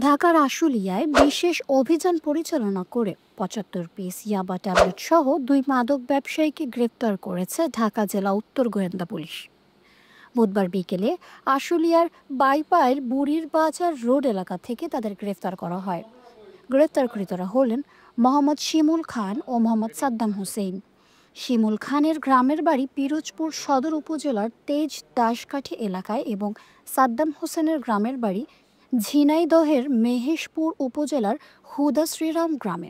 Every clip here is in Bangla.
ঢাকার আশুলিয়ায় বিশেষ অভিযান পরিচালনা করে ৭৫ পিস ইয়াবা ট্যাবলেট সহ ২ মাদক ব্যবসায়ীকে গ্রেপ্তার করেছে ঢাকা জেলা উত্তর গোয়েন্দা পুলিশ। বুধবার বিকেলে আশুলিয়ার বাইপাইল বুড়ির বাজার রোড এলাকা থেকে তাদের গ্রেফতার করা হয়। গ্রেপ্তারকৃতরা হলেন মোহাম্মদ শিমুল খান ও মোহাম্মদ সাদ্দাম হোসেন। শিমুল খানের গ্রামের বাড়ি পিরোজপুর সদর উপজেলার তেজ দাসকাঠি এলাকায় এবং সাদ্দাম হোসেনের গ্রামের বাড়ি ঝিনাইদহের মেহেশপুর উপজেলার হুদা শ্রীরাম গ্রামে।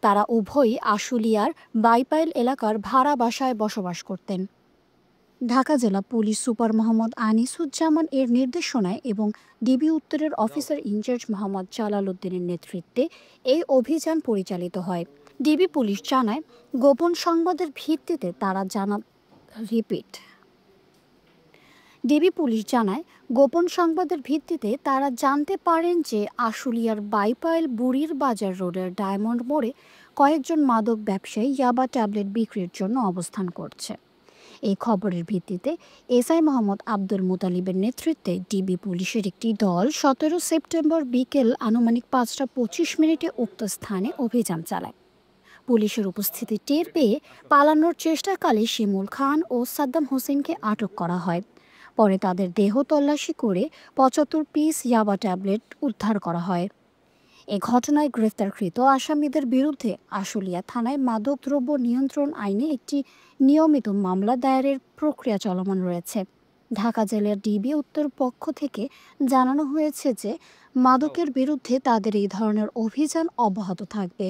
তারা উভয়ই আশুলিয়ার বাইপাইল এলাকার ভাড়া বাসায় বসবাস করতেন। ঢাকা জেলা পুলিশ সুপার মোহাম্মদ আনিসুজ্জামান এর নির্দেশনায় এবং ডিবি উত্তরের অফিসার ইনচার্জ মোহাম্মদ জালাল উদ্দিনের নেতৃত্বে এই অভিযান পরিচালিত হয়। ডিবি পুলিশ জানায়, গোপন সংবাদের ভিত্তিতে তারা গোপন সংবাদের ভিত্তিতে তারা জানতে পারেন যে আশুলিয়ার বাইপাইল বুড়ির বাজার রোডের ডায়মন্ড মোড়ে কয়েকজন মাদক ব্যবসায়ী ইয়াবা ট্যাবলেট বিক্রির জন্য অবস্থান করছে। এই খবরের ভিত্তিতে এসআই মোহাম্মদ আব্দুল মুতালিবের নেতৃত্বে ডিবি পুলিশের একটি দল ১৭ সেপ্টেম্বর বিকেল আনুমানিক ৫টা ২৫ মিনিটে উক্ত স্থানে অভিযান চালায়। পুলিশের উপস্থিতি টের পেয়ে পালানোর চেষ্টাকালে শিমুল খান ও সাদ্দাম হোসেনকে আটক করা হয়। পরে তাদের দেহ তল্লাশি করে ৭৫ পিস ইয়াবা ট্যাবলেট উদ্ধার করা হয়। এ ঘটনায় গ্রেফতারকৃত আসামিদের বিরুদ্ধে আশুলিয়া থানায় মাদকদ্রব্য নিয়ন্ত্রণ আইনে একটি নিয়মিত মামলা দায়েরের প্রক্রিয়া চলমান রয়েছে। ঢাকা জেলার ডিবি উত্তর পক্ষ থেকে জানানো হয়েছে যে মাদকের বিরুদ্ধে তাদের এই ধরনের অভিযান অব্যাহত থাকবে।